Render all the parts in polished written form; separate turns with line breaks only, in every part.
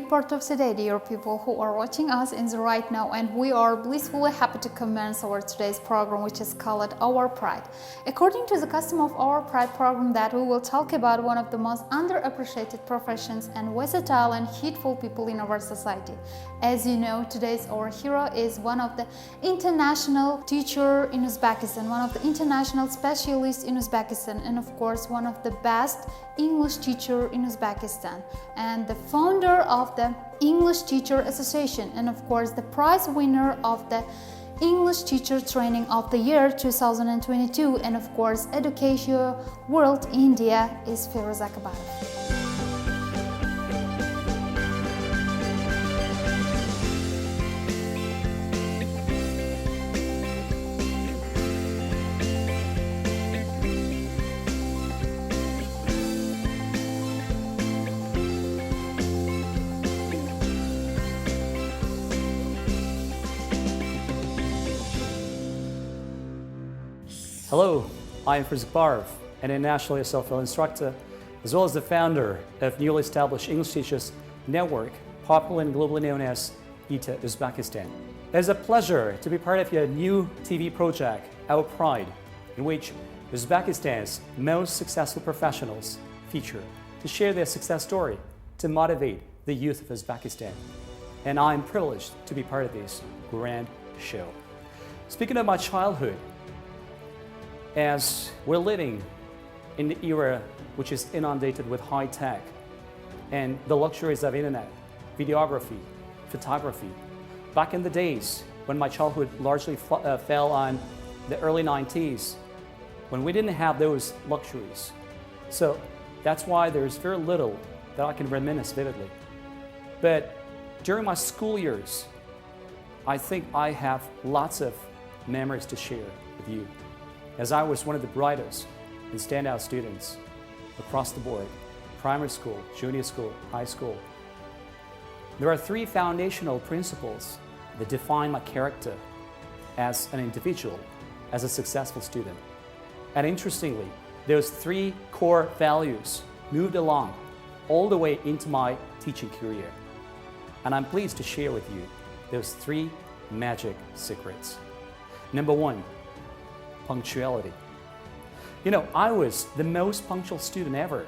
great part of today, dear people who are watching us in the right now, and we are blissfully happy to commence our today's program, which is called Our Pride. According to the custom of Our Pride program, that we will talk about one of the most underappreciated professions and versatile and hateful people in our society. As you know, today's our hero is one of the international teacher in Uzbekistan, one of the international specialists in Uzbekistan, and of course one of the best English teacher in Uzbekistan, and the founder of the English Teacher Association, and of course the prize winner of the English Teacher Training of the Year 2022, and of course Education World India is Feruzbek Akbarov.
Hello, I am Feruzbek Akbarov, an internationally self-taught instructor, as well as the founder of newly established English Teachers Network, popularly and globally known as ETA Uzbekistan. It is a pleasure to be part of your new TV project, Our Pride, in which Uzbekistan's most successful professionals feature to share their success story to motivate the youth of Uzbekistan. And I am privileged to be part of this grand show. Speaking of my childhood, as we're living in the era which is inundated with high tech and the luxuries of internet, videography, photography. Back in the days when my childhood largely fell on the early 90s, when we didn't have those luxuries. So that's why there's very little that I can reminisce vividly. But during my school years, I think I have lots of memories to share with you, as I was one of the brightest and standout students across the board, primary school, junior school, high school. There are three foundational principles that define my character as an individual, as a successful student. And interestingly, those three core values moved along all the way into my teaching career. And I'm pleased to share with you those three magic secrets. Number one, punctuality. You know, I was the most punctual student ever.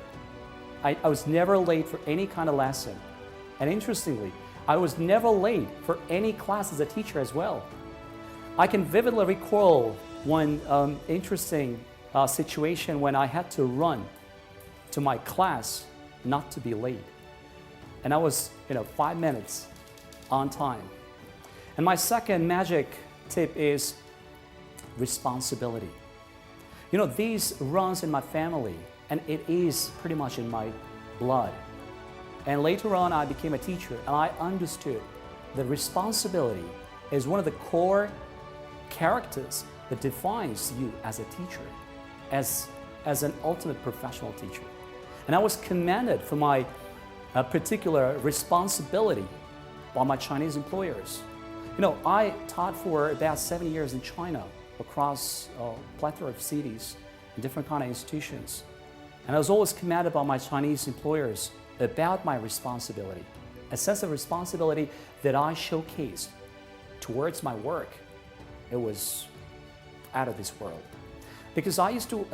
I was never late for any kind of lesson. And interestingly, I was never late for any class as a teacher as well. I can vividly recall one interesting situation when I had to run to my class not to be late. And I was, 5 minutes on time. And my second magic tip is responsibility. These runs in my family, and it is pretty much in my blood. And later on, I became a teacher, and I understood that responsibility is one of the core characters that defines you as a teacher, as an ultimate professional teacher. And I was commended for my particular responsibility by my Chinese employers. I taught for about 7 years in China, across a plethora of cities and different kind of institutions. And I was always commanded by my Chinese employers about my responsibility, a sense of responsibility that I showcased towards my work. It was out of this world. Because I used to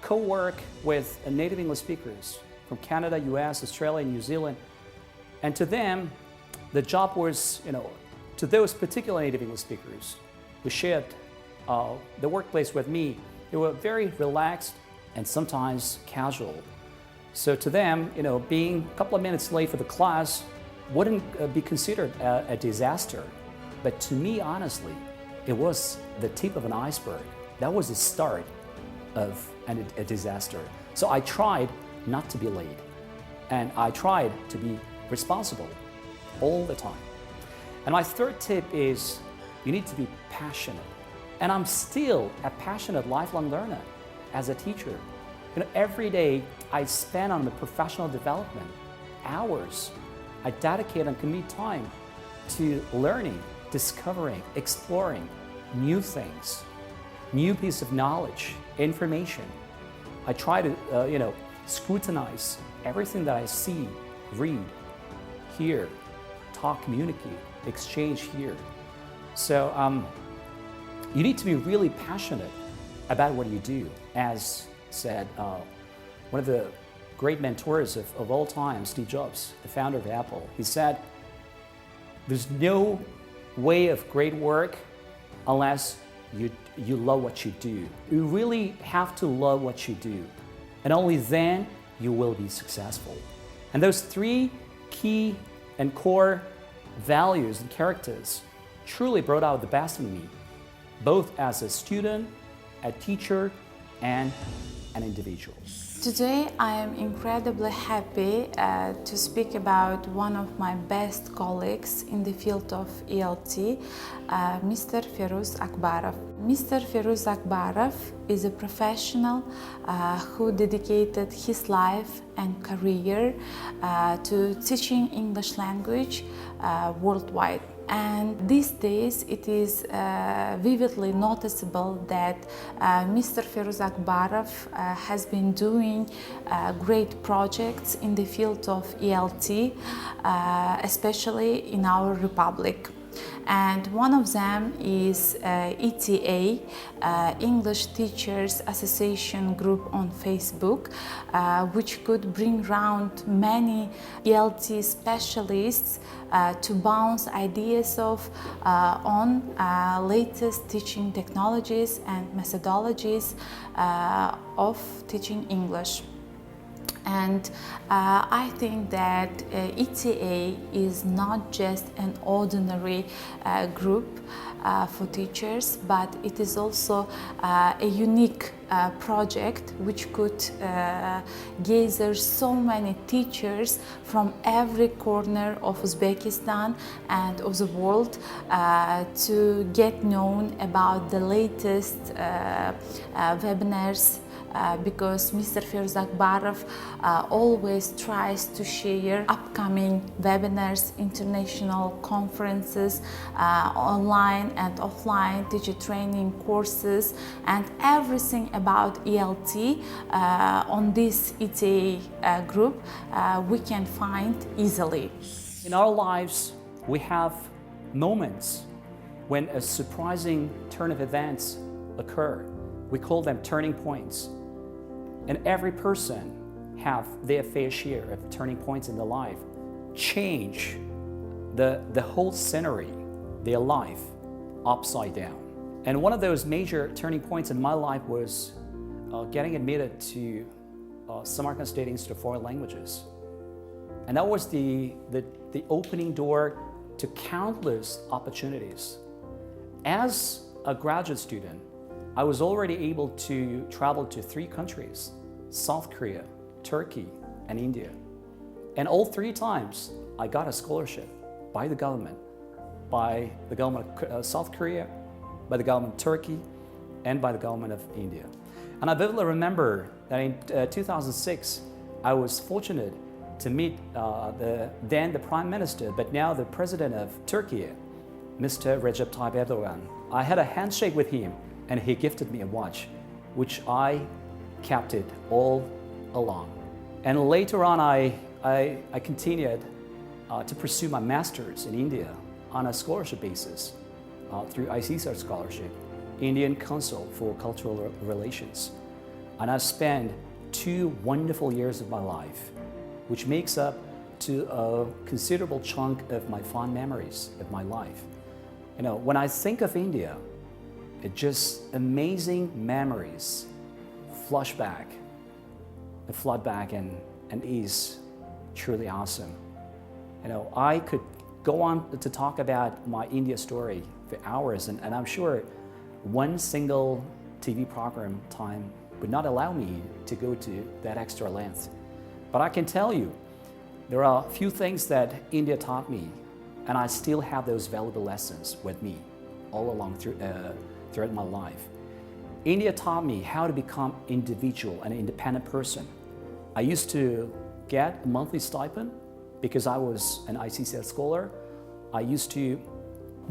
co-work with native English speakers from Canada, US, Australia, New Zealand. And to them, the job was, to those particular native English speakers who shared the workplace with me, they were very relaxed and sometimes casual. So to them, being a couple of minutes late for the class wouldn't be considered a disaster. But to me, honestly, it was the tip of an iceberg. That was the start of a disaster. So I tried not to be late, and I tried to be responsible all the time. And my third tip is you need to be passionate. And I'm still a passionate lifelong learner as a teacher. Every day I spend on the professional development, hours. I dedicate and commit time to learning, discovering, exploring new things, new piece of knowledge, information. I try to, scrutinize everything that I see, read, hear, talk, communicate, exchange here. So you need to be really passionate about what you do. As said, one of the great mentors of all time, Steve Jobs, the founder of Apple, he said, there's no way of great work unless you love what you do. You really have to love what you do, and only then you will be successful. And those three key and core values and characters truly brought out the best in me, both as a student, a teacher, and an individual.
Today I am incredibly happy to speak about one of my best colleagues in the field of ELT, Mr. Feruzbek Akbarov. Mr. Feruzbek Akbarov is a professional who dedicated his life and career to teaching English language worldwide. And these days it is vividly noticeable that Mr. Feruzbek Akbarov has been doing great projects in the field of ELT, especially in our republic. And one of them is ETA, English Teachers Association group on Facebook, which could bring around many ELT specialists to bounce ideas on latest teaching technologies and methodologies of teaching English. And I think that ETA is not just an ordinary group for teachers, but it is also a unique project which could gather so many teachers from every corner of Uzbekistan and of the world to get known about the latest webinars, because Mr. Feruzbek Akbarov always tries to share upcoming webinars, international conferences, online and offline teacher training courses, and everything about ELT on this ETA group we can find easily.
In our lives, we have moments when a surprising turn of events occur. We call them turning points. And every person have their fair share of turning points in their life, change the whole scenery, their life, upside down. And one of those major turning points in my life was getting admitted to Samarkand State Institute of Foreign Languages. And that was the opening door to countless opportunities. As a graduate student, I was already able to travel to 3 countries: South Korea, Turkey, and India. And all 3 times I got a scholarship by the government of South Korea, by the government of Turkey, and by the government of India. And I vividly remember that in 2006, I was fortunate to meet the Prime Minister, but now the President of Turkey, Mr. Recep Tayyip Erdogan. I had a handshake with him, and he gifted me a watch, which I kept it all along. And later on, I continued to pursue my master's in India on a scholarship basis through ICSR scholarship, Indian Council for Cultural Relations. And I spent 2 wonderful years of my life, which makes up to a considerable chunk of my fond memories of my life. You know, when I think of India, it's just amazing memories flush back, the flood back, and is truly awesome. You know, I could go on to talk about my India story for hours, and I'm sure one single TV program time would not allow me to go to that extra length. But I can tell you, there are a few things that India taught me, and I still have those valuable lessons with me all along throughout my life. India taught me how to become individual and an independent person. I used to get a monthly stipend because I was an ICCS scholar. I used to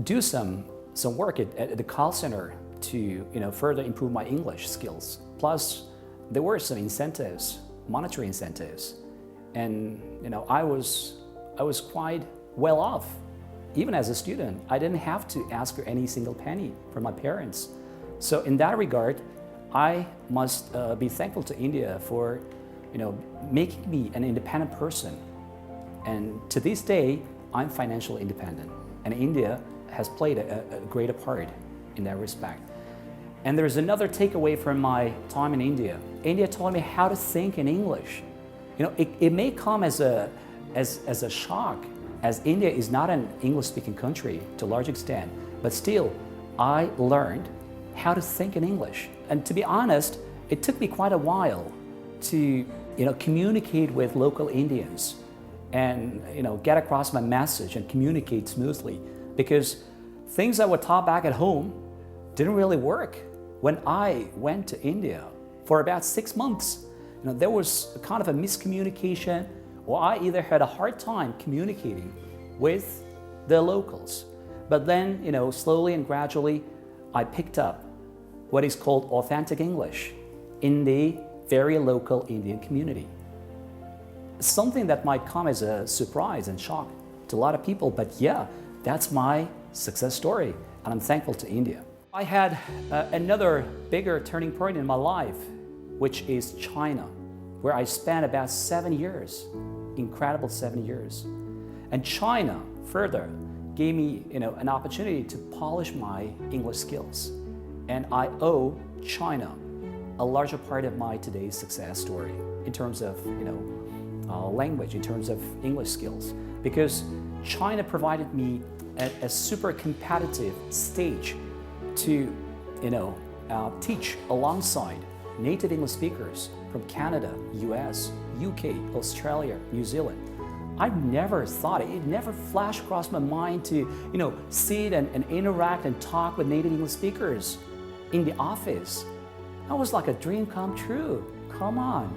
do some work at the call center to further improve my English skills. Plus, there were some incentives, monetary incentives, and I was quite well off even as a student, I didn't have to ask for any single penny from my parents. So in that regard, I must be thankful to India for, making me an independent person. And to this day, I'm financially independent. And India has played a greater part in that respect. And there's another takeaway from my time in India. India taught me how to think in English. It may come as a shock, as India is not an English-speaking country to a large extent, but still, I learned how to think in English. And to be honest, it took me quite a while to communicate with local Indians and get across my message and communicate smoothly, because things that were taught back at home didn't really work. When I went to India for about 6 months, there was a kind of a miscommunication, or I either had a hard time communicating with the locals. But then, slowly and gradually, I picked up what is called authentic English in the very local Indian community. Something that might come as a surprise and shock to a lot of people, but yeah, that's my success story, and I'm thankful to India. I had another bigger turning point in my life, which is China, where I spent about 7 years, incredible 7 years. And China further gave me an opportunity to polish my English skills. And I owe China a larger part of my today's success story in terms of language, in terms of English skills, because China provided me a super competitive stage to teach alongside native English speakers from Canada, US, UK, Australia, New Zealand. I never thought it never flashed across my mind to sit and interact and talk with native English speakers in the office. That was like a dream come true. Come on,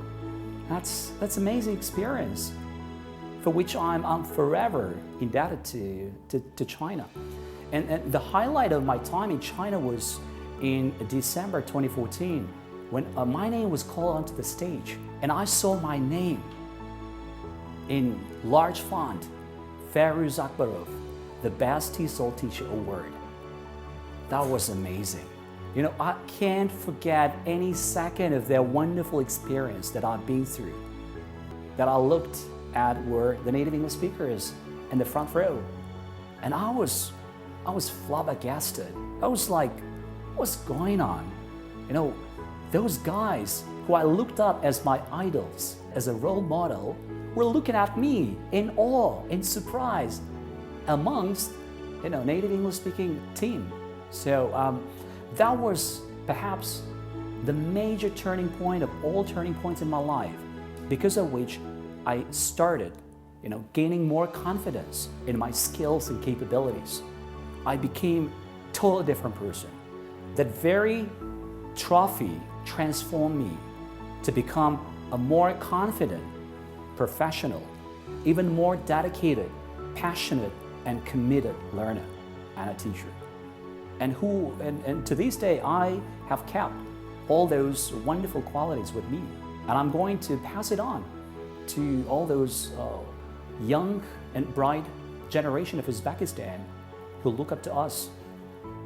that's amazing experience, for which I'm forever indebted to China. And the highlight of my time in China was in December 2014, when my name was called onto the stage, and I saw my name in large font, Feruzbek Akbarov, the Best TESOL Teacher Award. That was amazing. I can't forget any second of that wonderful experience that I've been through. That I looked at were the native English speakers in the front row, and I was flabbergasted. I was like, what's going on? Those guys who I looked up as my idols, as a role model, were looking at me in awe, in surprise, amongst native English speaking team. So that was perhaps the major turning point of all turning points in my life, because of which I started gaining more confidence in my skills and capabilities. I became a totally different person. That very trophy transformed me to become a more confident professional, even more dedicated, passionate, and committed learner and a teacher. And to this day, I have kept all those wonderful qualities with me, and I'm going to pass it on to all those young and bright generation of Uzbekistan who look up to us,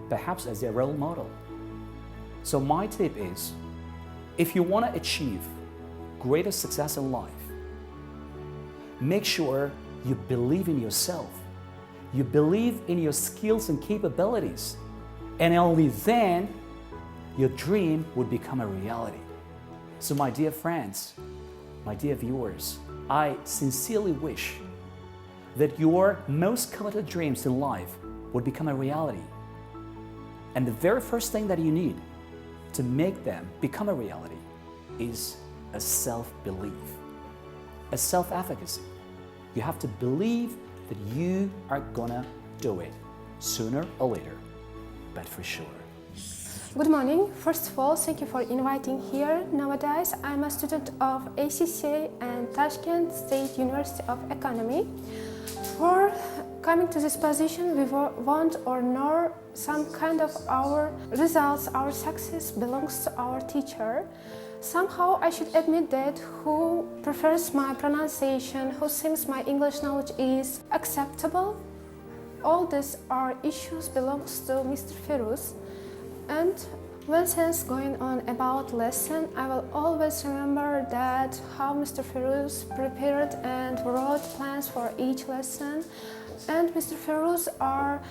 perhaps as their role model. So my tip is, if you want to achieve greater success in life, make sure you believe in yourself. You believe in your skills and capabilities, and only then your dream would become a reality. So my dear friends, my dear viewers, I sincerely wish that your most coveted dreams in life would become a reality. And the very first thing that you need to make them become a reality is a self-belief, a self-efficacy. You have to believe that you are gonna do it sooner or later, but for sure.
Good morning. First of all, thank you for inviting here. Nowadays, I'm a student of ACCA and Tashkent State University of Economy. For coming to this position, we want or know some kind of our results, our success belongs to our teacher. Somehow I should admit that who prefers my pronunciation, who thinks my English knowledge is acceptable, all these are issues belongs to Mr. Feruz. And when things going on about lesson, I will always remember that how Mr. Feruz prepared and wrote plans for each lesson. And Mr. Feruz are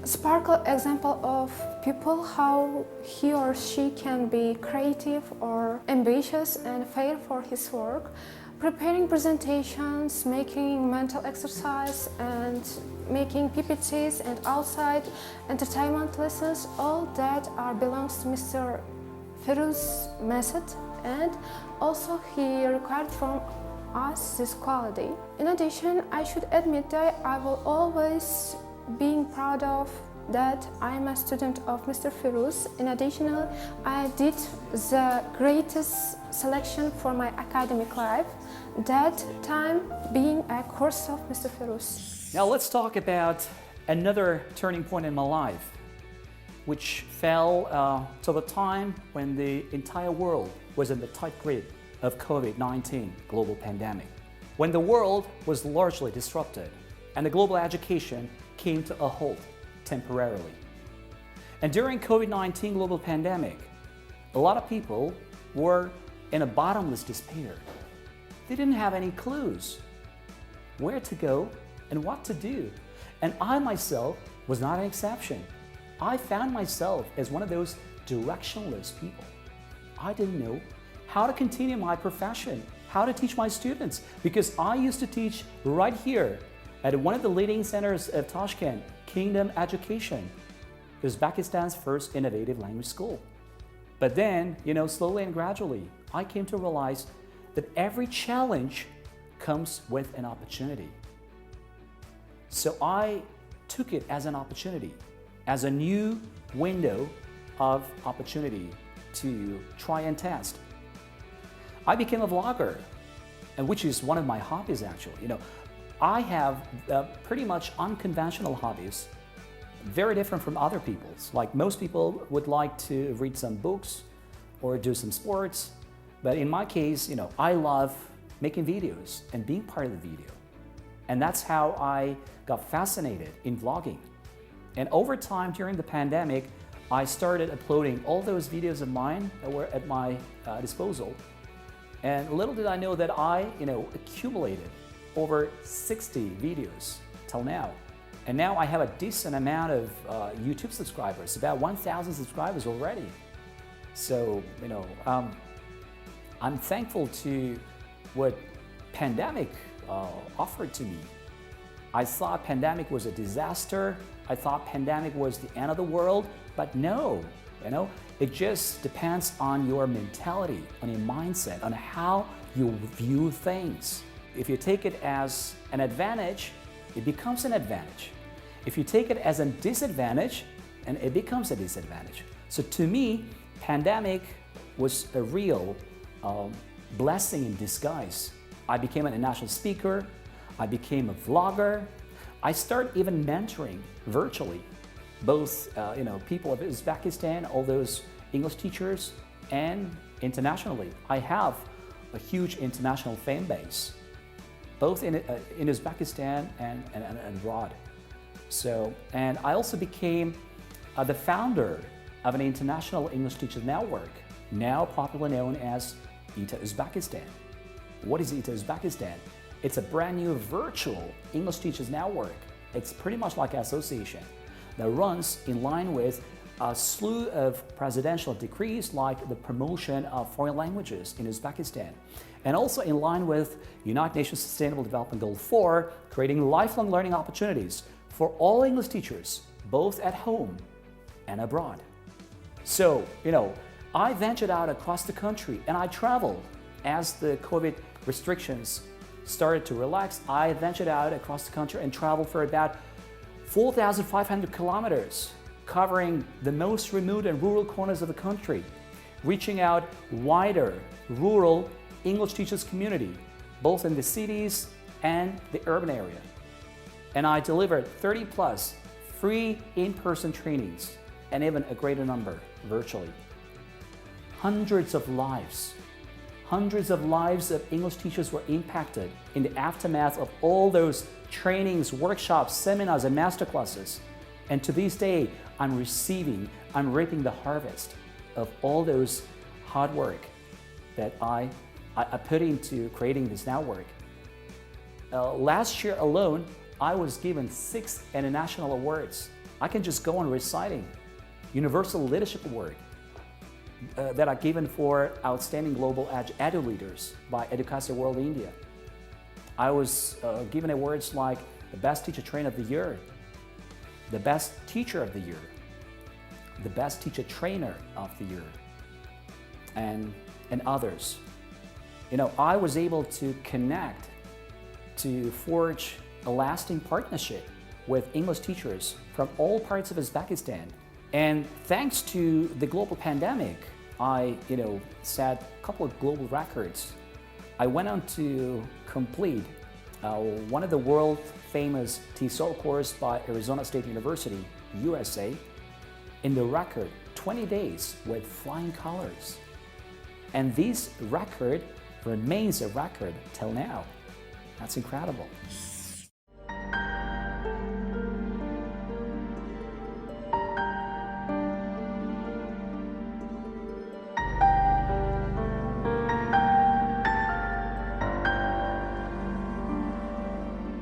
sparkle example of people how he or she can be creative or ambitious and fair for his work, preparing presentations, making mental exercise and making PPTs and outside entertainment lessons. All that belongs to Mr. Feruz's method, and also he required from us this quality. In addition, I should admit that I will always being proud of that I am a student of Mr. Feruz. In addition, I did the greatest selection for my academic life, that time being a course of Mr. Feruz.
Now let's talk about another turning point in my life, which fell to the time when the entire world was in the tight grip of COVID-19 global pandemic, when the world was largely disrupted and the global education came to a halt temporarily. And during COVID-19 global pandemic, a lot of people were in a bottomless despair. They didn't have any clues where to go and what to do. And I myself was not an exception. I found myself as one of those directionless people. I didn't know how to continue my profession, how to teach my students, because I used to teach right here at one of the leading centers of Tashkent, Kingdom Education, Uzbekistan's first innovative language school. But then, slowly and gradually, I came to realize that every challenge comes with an opportunity. So I took it as an opportunity, as a new window of opportunity to try and test. I became a vlogger, and which is one of my hobbies actually. I have pretty much unconventional hobbies, very different from other people's. Like most people would like to read some books or do some sports, but in my case, I love making videos and being part of the video. And that's how I got fascinated in vlogging. And over time during the pandemic, I started uploading all those videos of mine that were at my disposal. And little did I know that I, accumulated over 60 videos till now. And now I have a decent amount of YouTube subscribers, about 1,000 subscribers already. So, I'm thankful to what pandemic offered to me. I thought pandemic was a disaster. I thought pandemic was the end of the world, but no, it just depends on your mentality, on your mindset, on how you view things. If you take it as an advantage, it becomes an advantage. If you take it as a disadvantage, and it becomes a disadvantage. So to me, pandemic was a real blessing in disguise. I became an international speaker, I became a vlogger, I started even mentoring virtually, both people of Uzbekistan, all those English teachers, and internationally. I have a huge international fan base, both in Uzbekistan and abroad. So, and I also became the founder of an international English teachers network, now popularly known as ITA Uzbekistan. What is ITA Uzbekistan? It's a brand new virtual English teachers network. It's pretty much like an association that runs in line with a slew of presidential decrees like the promotion of foreign languages in Uzbekistan, and also in line with United Nations Sustainable Development Goal 4, creating lifelong learning opportunities for all English teachers, both at home and abroad. So, I ventured out across the country and I traveled as the COVID restrictions started to relax. I ventured out across the country and traveled for about 4,500 kilometers, covering the most remote and rural corners of the country, reaching out wider rural English teachers community, both in the cities and the urban area. And I delivered 30 plus free in-person trainings and even a greater number virtually. Hundreds of lives Hundreds of lives of English teachers were impacted in the aftermath of all those trainings, workshops, seminars, and masterclasses. And to this day, I'm reaping the harvest of all those hard work that I put into creating this network. Last year alone, I was given 6 international awards. I can just go on reciting. Universal Leadership Award that are given for outstanding global edu leaders by Educasia World India. I was given awards like the Best Teacher Trainer of the Year, the Best Teacher of the Year, the Best Teacher Trainer of the Year, and others. You know, I was able to connect, to forge a lasting partnership with English teachers from all parts of Uzbekistan. And thanks to the global pandemic, I set a couple of global records. I went on to complete one of the world famous TESOL course by Arizona State University, USA, in the record 20 days with flying colors. And this record remains a record till now. That's incredible.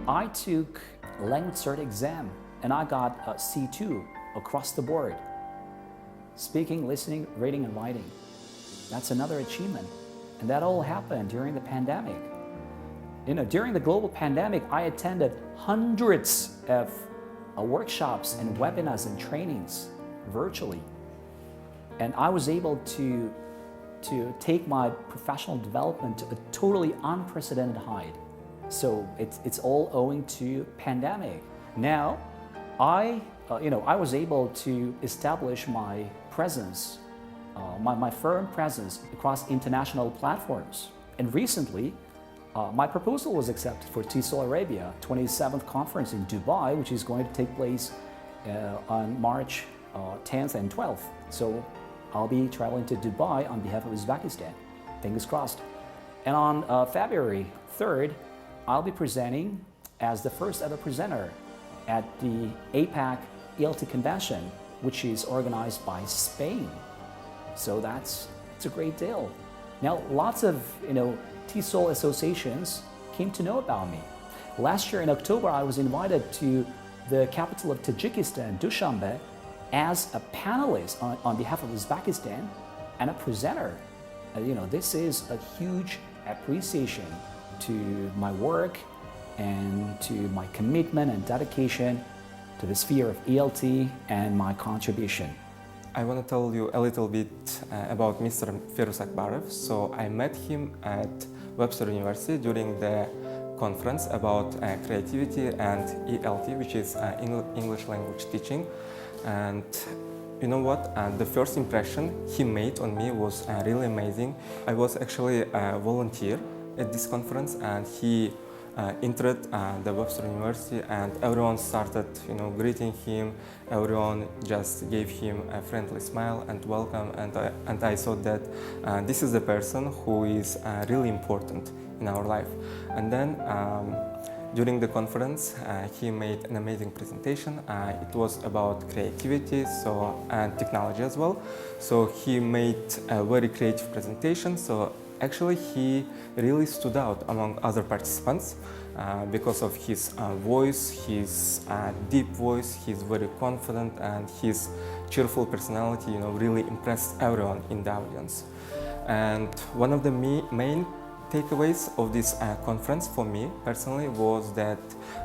I took language cert exam and I got a C2 across the board. Speaking, listening, reading, and writing. That's another achievement. And that all happened during the pandemic. You know, during the global pandemic, I attended hundreds of workshops and webinars and trainings virtually. And I was able to take my professional development to a totally unprecedented height. So it's all owing to pandemic. Now, I was able to establish my presence, my firm presence across international platforms. And recently, my proposal was accepted for TESOL Arabia 27th conference in Dubai, which is going to take place on March 10th and 12th. So I'll be traveling to Dubai on behalf of Uzbekistan. Fingers crossed. And on February 3rd, I'll be presenting as the first ever presenter at the APAC ELT convention, which is organized by Spain. So it's a great deal. Now, lots of TESOL associations came to know about me. Last year in October, I was invited to the capital of Tajikistan, Dushanbe, as a panelist on behalf of Uzbekistan and a presenter. This is a huge appreciation to my work and to my commitment and dedication to the sphere of ELT and my contribution.
I want to tell you a little bit about Mr. Feruzbek Akbarov. So I met him at Webster University during the conference about creativity and ELT, which is English language teaching. And you know what? The first impression he made on me was really amazing. I was actually a volunteer at this conference, and he entered the Webster University, and everyone started, greeting him. Everyone just gave him a friendly smile and welcome, and I thought that this is the person who is really important in our life. And then during the conference, he made an amazing presentation. It was about creativity, and technology as well. So he made a very creative presentation. So actually, he really stood out among other participants because of his voice, his deep voice. He's very confident, and his cheerful personality, really impressed everyone in the audience. And one of the main takeaways of this conference for me personally was that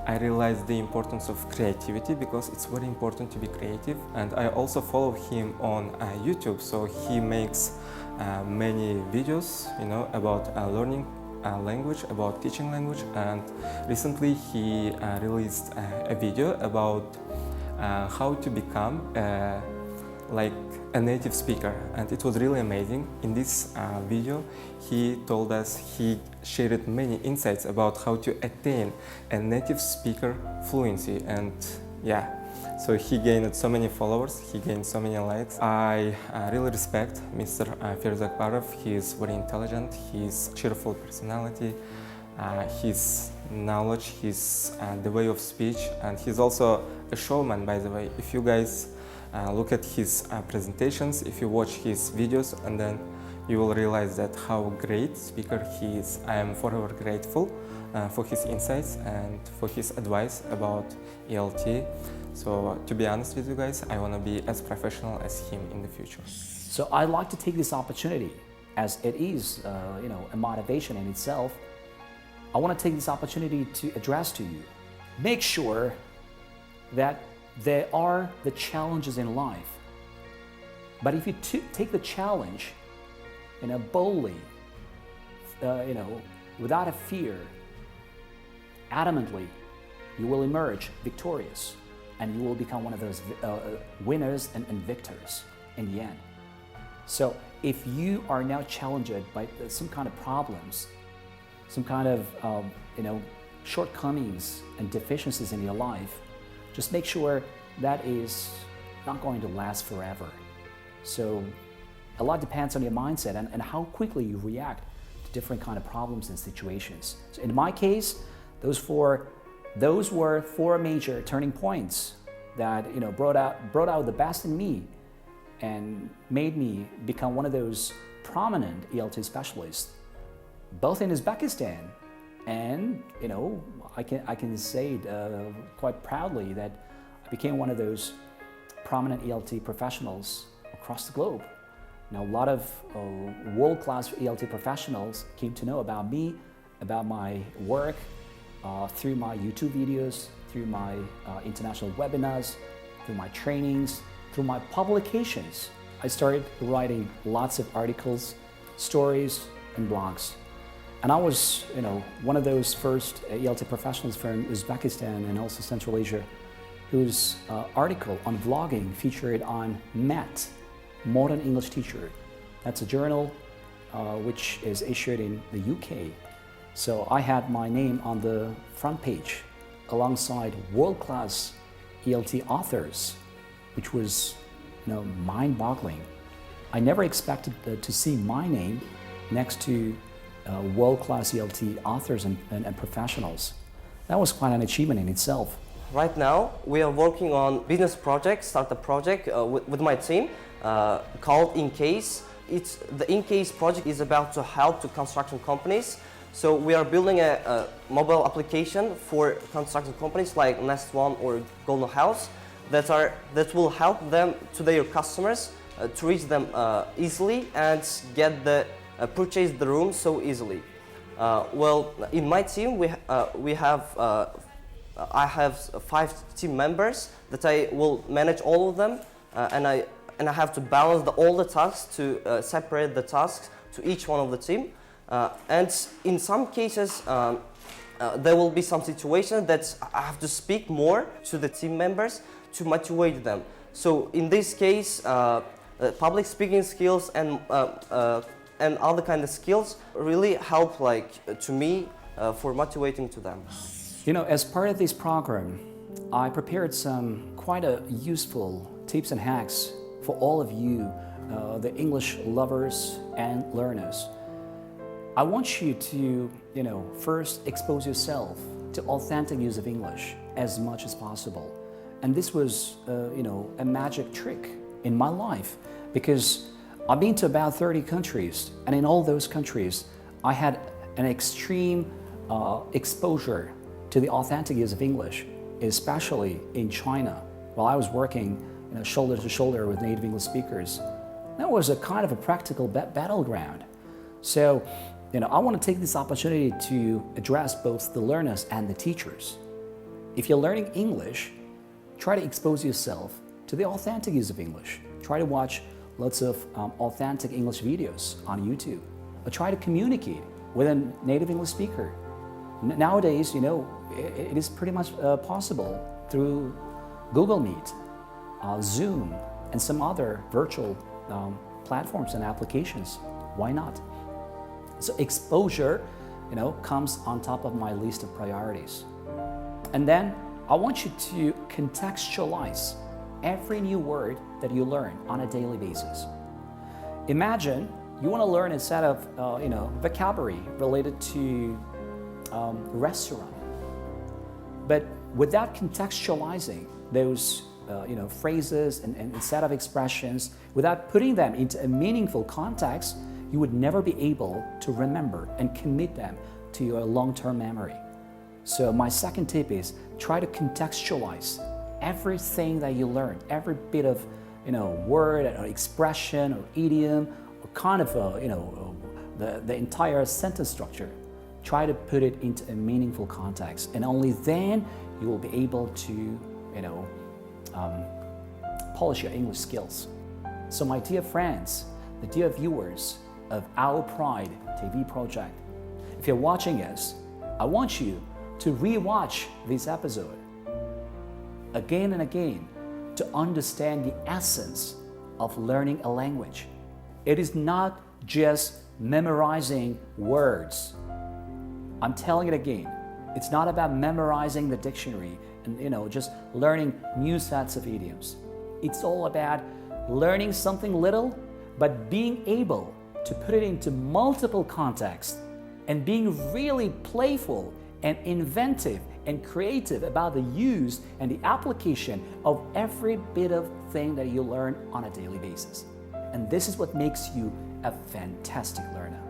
I realized the importance of creativity, because it's very important to be creative. And I also follow him on YouTube, so he makes many videos, about learning language, about teaching language. And recently he released a video about how to become like a native speaker, and it was really amazing. In this video, he told us, he shared many insights about how to attain a native speaker fluency. And yeah, So he gained so many followers, he gained so many likes. I really respect Mr. Feruzbek Akbarov. He is very intelligent, his cheerful personality, his knowledge, his the way of speech, and he's also a showman, by the way. If you guys look at his presentations, if you watch his videos, and then you will realize that how great speaker he is. I am forever grateful for his insights and for his advice about ELT. So to be honest with you guys, I want to be as professional as him in the future.
So I'd like to take this opportunity, as it is a motivation in itself. I want to take this opportunity to address to you. Make sure that there are the challenges in life. But if you take the challenge boldly, without a fear, adamantly, you will emerge victorious, and you will become one of those winners and victors in the end. So if you are now challenged by some kind of problems, some kind of shortcomings and deficiencies in your life, just make sure that is not going to last forever. So a lot depends on your mindset and how quickly you react to different kind of problems and situations. So in my case, those were four major turning points that brought out the best in me and made me become one of those prominent ELT specialists, both in Uzbekistan and I can say it quite proudly that I became one of those prominent ELT professionals across the globe. Now, a lot of world-class ELT professionals came to know about me, about my work, through my YouTube videos, through my international webinars, through my trainings, through my publications. I started writing lots of articles, stories, and blogs. And I was, one of those first ELT professionals from Uzbekistan and also Central Asia, whose article on vlogging featured on MET, Modern English Teacher. That's a journal which is issued in the UK. So I had my name on the front page alongside world-class ELT authors, which was mind-boggling. I never expected to see my name next to world-class ELT authors and professionals. That was quite an achievement in itself.
Right now, we are working on business project, startup project with my team called InCase. The InCase project is about to help to construction companies. So we are building a mobile application for construction companies like Nest One or Golden House that will help them to their customers to reach them easily and get purchase the room so easily. Well, in my team I have 5 team members that I will manage all of them, and I have to balance all the tasks to separate the tasks to each one of the team. And in some cases, there will be some situations that I have to speak more to the team members to motivate them. So in this case, public speaking skills and other kind of skills really help to me for motivating to them.
As part of this program, I prepared some quite useful tips and hacks for all of you, the English lovers and learners. I want you to, first expose yourself to authentic use of English as much as possible. And this was, a magic trick in my life, because I've been to about 30 countries, and in all those countries, I had an extreme exposure to the authentic use of English, especially in China, while I was working shoulder to shoulder with native English speakers. That was a kind of a practical battleground. So, I want to take this opportunity to address both the learners and the teachers. If you're learning English, try to expose yourself to the authentic use of English. Try to watch lots of authentic English videos on YouTube, or try to communicate with a native English speaker. Nowadays, it is pretty much possible through Google Meet, Zoom, and some other virtual platforms and applications. Why not? So exposure, comes on top of my list of priorities. And then I want you to contextualize every new word that you learn on a daily basis. Imagine you want to learn a set of vocabulary related to restaurant, but without contextualizing those phrases and set of expressions, without putting them into a meaningful context, you would never be able to remember and commit them to your long-term memory. So my second tip is try to contextualize everything that you learn, every bit of word or expression or idiom or kind of the entire sentence structure. Try to put it into a meaningful context, and only then you will be able to polish your English skills. So my dear friends, the dear viewers of Our Pride TV project, if you're watching us, I want you to re-watch this episode again and again to understand the essence of learning a language. It is not just memorizing words. I'm telling it again, it's not about memorizing the dictionary and just learning new sets of idioms. It's all about learning something little, but being able to put it into multiple contexts and being really playful and inventive and creative about the use and the application of every bit of thing that you learn on a daily basis. And this is what makes you a fantastic learner,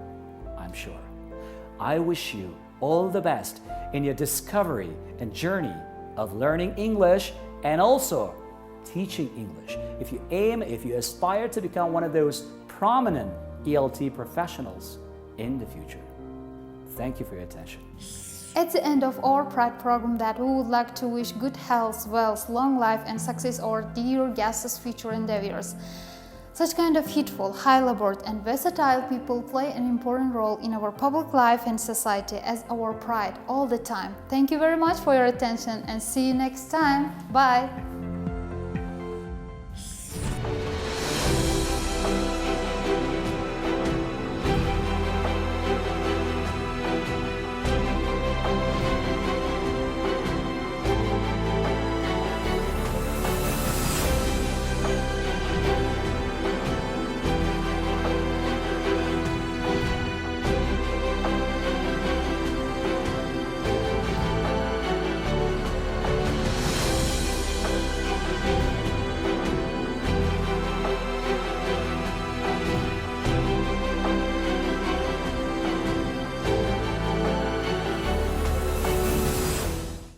I'm sure. I wish you all the best in your discovery and journey of learning English and also teaching English. If you aspire to become one of those prominent ELT professionals in the future. Thank you for your attention.
At the end of our Pride program that we would like to wish good health, wealth, long life and success our dear guests' future endeavors. Such kind of hitful, high-labored and versatile people play an important role in our public life and society as our pride all the time. Thank you very much for your attention and see you next time. Bye!